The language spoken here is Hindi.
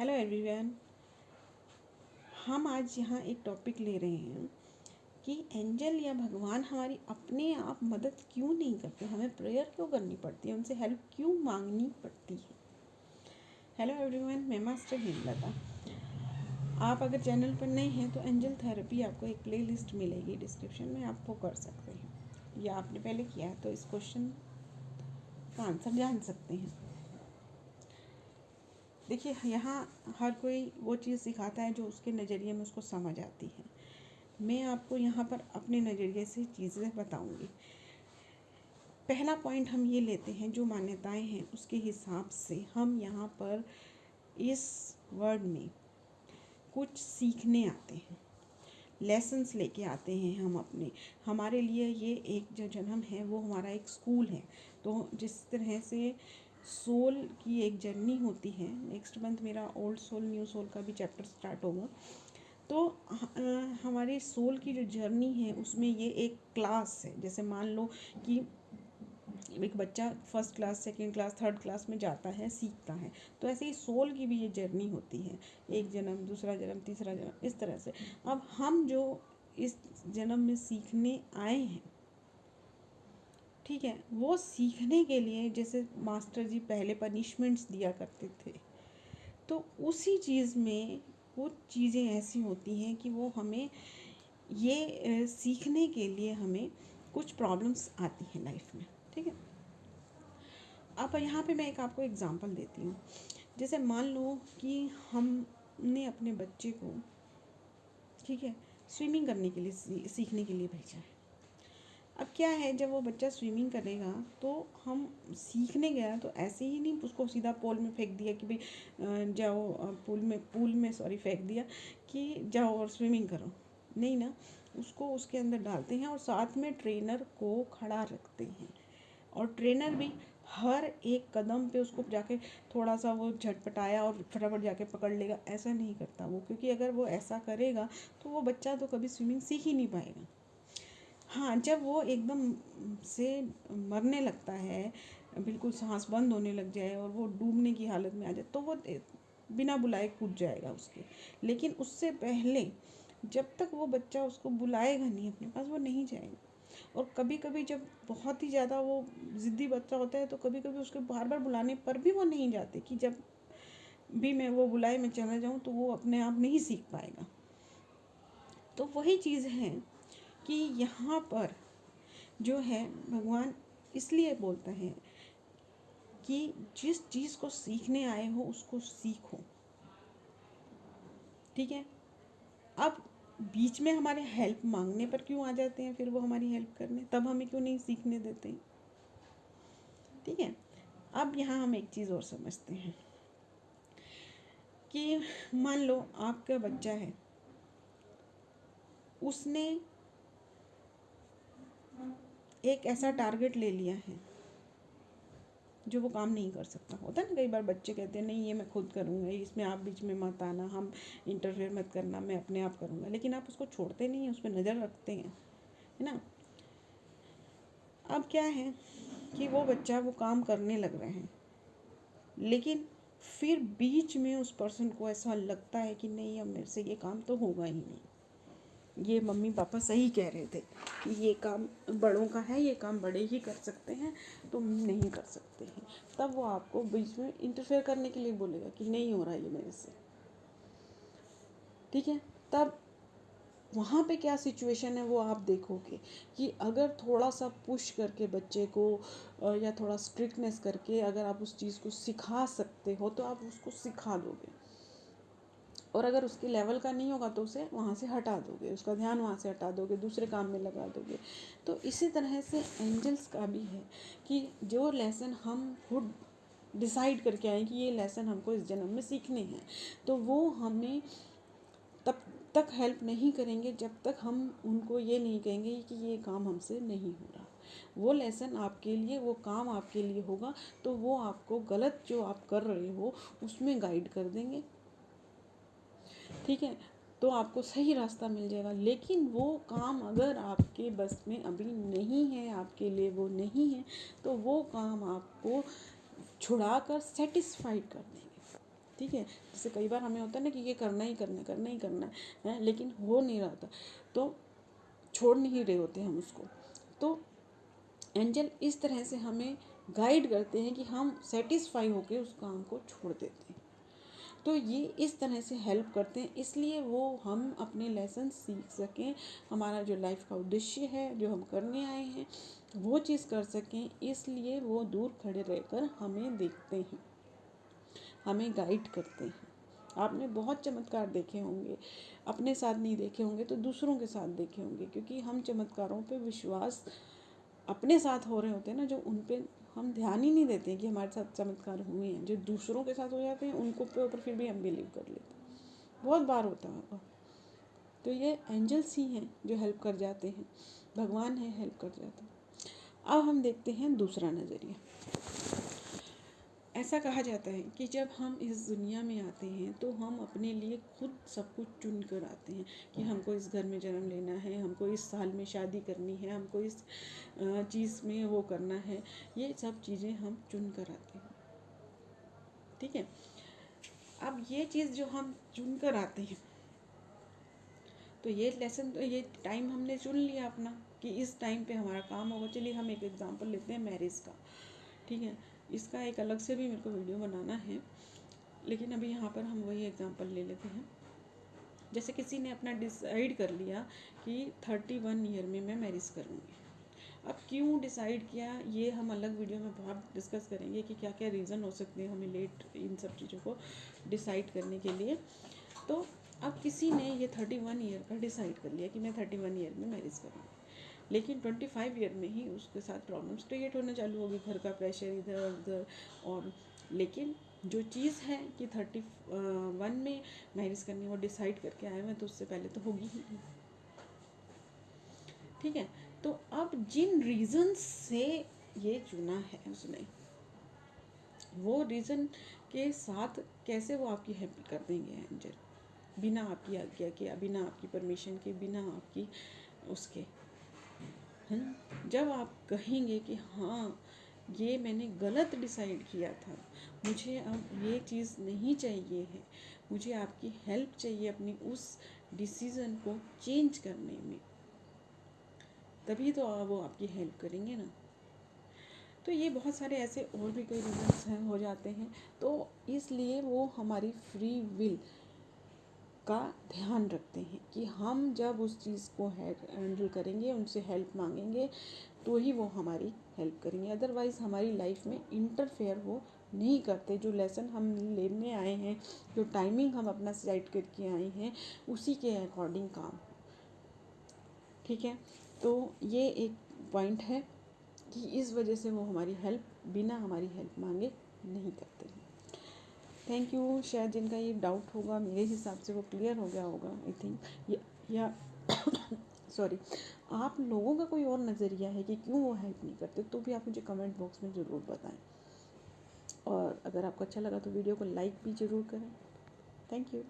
Hello everyone. हम आज यहाँ एक टॉपिक ले रहे हैं कि एंजल या भगवान हमारी अपने आप मदद क्यों नहीं करते, हमें प्रेयर क्यों करनी पड़ती है, उनसे हेल्प क्यों मांगनी पड़ती है। हेलो एवरीवन, मैं मास्टर हेमलता। आप अगर चैनल पर नए हैं तो एंजल थेरेपी आपको एक प्लेलिस्ट मिलेगी डिस्क्रिप्शन में, आप वो कर सकते हैं, या आपने पहले किया है तो इस क्वेश्चन का आंसर जान सकते हैं। देखिए, यहाँ हर कोई वो चीज़ सिखाता है जो उसके नज़रिए में उसको समझ आती है। मैं आपको यहाँ पर अपने नज़रिए से चीज़ें बताऊँगी। पहला पॉइंट हम ये लेते हैं, जो मान्यताएं हैं उसके हिसाब से हम यहाँ पर इस वर्ड में कुछ सीखने आते हैं, लेसन्स लेके आते हैं। हम अपने हमारे लिए ये एक जो जन्म है वो हमारा एक स्कूल है। तो जिस तरह से सोल की एक जर्नी होती है, नेक्स्ट मंथ मेरा ओल्ड सोल न्यू सोल का भी चैप्टर स्टार्ट होगा। तो हमारे सोल की जो जर्नी है उसमें ये एक क्लास है। जैसे मान लो कि एक बच्चा first class, second class, third class में जाता है, सीखता है, तो ऐसे ही सोल की भी ये जर्नी होती है। एक जन्म, दूसरा जन्म, तीसरा जन्म, इस तरह से। अब हम जो इस जन्म में सीखने आए हैं, ठीक है, वो सीखने के लिए जैसे मास्टर जी पहले पनिशमेंट्स दिया करते थे, तो उसी चीज़ में कुछ चीज़ें ऐसी होती हैं कि वो हमें ये सीखने के लिए हमें कुछ प्रॉब्लम्स आती हैं लाइफ में। ठीक है, अब यहाँ पे मैं एक आपको एग्जांपल देती हूँ। जैसे मान लो कि हमने अपने बच्चे को, ठीक है, स्विमिंग करने के लिए सीखने के लिए भेजा है। अब क्या है, जब वो बच्चा स्विमिंग करेगा तो हम सीखने गया तो ऐसे ही नहीं उसको सीधा पूल में फेंक दिया कि भाई जाओ, पूल में फेंक दिया कि जाओ और स्विमिंग करो। नहीं ना, उसको उसके अंदर डालते हैं और साथ में ट्रेनर को खड़ा रखते हैं, और ट्रेनर भी हर एक कदम पे उसको जाके थोड़ा सा वो झटपटाया और फटाफट जाके पकड़ लेगा, ऐसा नहीं करता वो। क्योंकि अगर वो ऐसा करेगा तो वो बच्चा तो कभी स्विमिंग सीख ही नहीं पाएगा। हाँ, जब वो एकदम से मरने लगता है, बिल्कुल सांस बंद होने लग जाए और वो डूबने की हालत में आ जाए, तो वो बिना बुलाए कूद जाएगा उसके। लेकिन उससे पहले जब तक वो बच्चा उसको बुलाएगा नहीं अपने पास, वो नहीं जाएगा। और कभी कभी जब बहुत ही ज़्यादा वो ज़िद्दी बच्चा होता है तो कभी कभी उसके बार बार बुलाने पर भी वो नहीं जाते, कि जब भी मैं वो बुलाए मैं चला जाऊँ, तो वो अपने आप नहीं सीख पाएगा। तो वही चीज़ है कि यहाँ पर जो है भगवान इसलिए बोलता है कि जिस चीज़ को सीखने आए हो उसको सीखो। ठीक है, अब बीच में हमारे हेल्प मांगने पर क्यों आ जाते हैं फिर वो हमारी हेल्प करने, तब हमें क्यों नहीं सीखने देते। ठीक है, अब यहाँ हम एक चीज़ और समझते हैं कि मान लो आपका बच्चा है, उसने एक ऐसा टारगेट ले लिया है जो वो काम नहीं कर सकता। होता है ना, कई बार बच्चे कहते हैं नहीं ये मैं खुद करूँगा, इसमें आप बीच में मत आना, हम इंटरफेयर मत करना, मैं अपने आप करूँगा। लेकिन आप उसको छोड़ते नहीं हैं, उस पर नज़र रखते हैं, है ना। अब क्या है कि वो बच्चा वो काम करने लग रहे हैं, लेकिन फिर बीच में उस पर्सन को ऐसा लगता है कि नहीं, अब मेरे से ये काम तो होगा ही नहीं, ये मम्मी पापा सही कह रहे थे कि ये काम बड़ों का है, ये काम बड़े ही कर सकते हैं, तुम नहीं कर सकते हैं। तब वो आपको बीच में इंटरफेयर करने के लिए बोलेगा कि नहीं हो रहा ये मेरे से। ठीक है, तब वहाँ पे क्या सिचुएशन है वो आप देखोगे कि अगर थोड़ा सा पुश करके बच्चे को या थोड़ा स्ट्रिक्टनेस करके अगर आप उस चीज़ को सिखा सकते हो तो आप उसको सिखा दोगे, और अगर उसके लेवल का नहीं होगा तो उसे वहाँ से हटा दोगे, उसका ध्यान वहाँ से हटा दोगे, दूसरे काम में लगा दोगे। तो इसी तरह से एंजल्स का भी है कि जो लेसन हम खुद डिसाइड करके आए कि ये लेसन हमको इस जन्म में सीखने हैं, तो वो हमें तब तक हेल्प नहीं करेंगे जब तक हम उनको ये नहीं कहेंगे कि ये काम हमसे नहीं हो रहा। वो लेसन आपके लिए, वो काम आपके लिए होगा, तो वो आपको गलत जो आप कर रहे हो उसमें गाइड कर देंगे। ठीक है, तो आपको सही रास्ता मिल जाएगा। लेकिन वो काम अगर आपके बस में अभी नहीं है, आपके लिए वो नहीं है, तो वो काम आपको छुड़ा कर सेटिस्फाइड कर देंगे। ठीक है। जैसे कई बार हमें होता है ना कि ये करना ही करना करना ही करना है, लेकिन हो नहीं रहा था, तो छोड़ नहीं रहे होते हम उसको। तो एंजल इस तरह से हमें गाइड करते हैं कि हम सेटिस्फाई होकर उस काम को छोड़ देते हैं। तो ये इस तरह से हेल्प करते हैं, इसलिए वो हम अपने लेसन सीख सकें, हमारा जो लाइफ का उद्देश्य है, जो हम करने आए हैं, वो चीज़ कर सकें। इसलिए वो दूर खड़े रहकर हमें देखते हैं, हमें गाइड करते हैं। आपने बहुत चमत्कार देखे होंगे, अपने साथ नहीं देखे होंगे तो दूसरों के साथ देखे होंगे, क्योंकि हम चमत्कारों पे विश्वास अपने साथ हो रहे होते हैं ना, जो उन पे हम ध्यान ही नहीं देते हैं कि हमारे साथ चमत्कार हुए हैं। जो दूसरों के साथ हो जाते हैं उनको पे ऊपर फिर भी हम बिलीव कर लेते हैं। बहुत बार होता होगा। तो ये एंजल्स ही हैं जो हेल्प कर जाते हैं, भगवान है हेल्प कर जाते हैं। अब हम देखते हैं दूसरा नज़रिया। ऐसा कहा जाता है कि जब हम इस दुनिया में आते हैं तो हम अपने लिए खुद सब कुछ चुन कर आते हैं कि हमको इस घर में जन्म लेना है, हमको इस साल में शादी करनी है, हमको इस चीज़ में वो करना है। ये सब चीज़ें हम चुन कर आते हैं, ठीक है। अब ये चीज़ जो हम चुन कर आते हैं, तो ये लेसन, तो ये टाइम हमने चुन लिया अपना कि इस टाइम पे हमारा काम होगा। चलिए हम एक एग्जांपल लेते हैं मैरिज का, ठीक है। इसका एक अलग से भी मेरे को वीडियो बनाना है, लेकिन अभी यहाँ पर हम वही एग्जांपल ले लेते हैं। जैसे किसी ने अपना डिसाइड कर लिया कि 31 ईयर में मैं मैरिज करूँगी। अब क्यों डिसाइड किया, ये हम अलग वीडियो में बहुत डिस्कस करेंगे कि क्या क्या रीज़न हो सकते हैं हमें लेट इन सब चीज़ों को डिसाइड करने के लिए। तो अब किसी ने ये 31 ईयर का डिसाइड कर लिया कि मैं 31 ईयर में मैरिज करूँगी, लेकिन 25 ईयर में ही उसके साथ प्रॉब्लम्स क्रिएट होना चालू होगी, घर का प्रेशर इधर उधर। और लेकिन जो चीज़ है कि 31 में मैरिज करनी, वो डिसाइड करके आए हुए, तो उससे पहले तो होगी ही नहीं, ठीक है। तो अब जिन रीज़न्स से ये चुना है उसने, वो रीज़न के साथ कैसे वो आपकी हेल्प कर देंगे एंजल, बिना आपकी आज्ञा के, बिना आपकी परमिशन के, बिना आपकी उसके, है ना। जब आप कहेंगे कि हाँ ये मैंने गलत डिसाइड किया था, मुझे अब ये चीज़ नहीं चाहिए है, मुझे आपकी हेल्प चाहिए अपनी उस डिसीज़न को चेंज करने में, तभी तो वो आपकी हेल्प करेंगे ना। तो ये बहुत सारे ऐसे और भी कई रीजंस हैं, हो जाते हैं। तो इसलिए वो हमारी फ्री विल का ध्यान रखते हैं कि हम जब उस चीज़ को हैंडल करेंगे, उनसे हेल्प मांगेंगे, तो ही वो हमारी हेल्प करेंगे। अदरवाइज़ हमारी लाइफ में इंटरफेयर वो नहीं करते। जो लेसन हम लेने आए हैं, जो टाइमिंग हम अपना सेट करके आए हैं, उसी के अकॉर्डिंग काम, ठीक है। तो ये एक पॉइंट है कि इस वजह से वो हमारी हेल्प बिना हमारी हेल्प मांगे नहीं करते हैं। Thank you. शायद जिनका ये डाउट होगा, मेरे हिसाब से वो क्लियर हो गया होगा, आई थिंक। या सॉरी, आप लोगों का कोई और नज़रिया है कि क्यों वो हेल्प नहीं करते, तो भी आप मुझे कमेंट बॉक्स में ज़रूर बताएं। और अगर आपको अच्छा लगा तो वीडियो को लाइक भी ज़रूर करें। Thank you.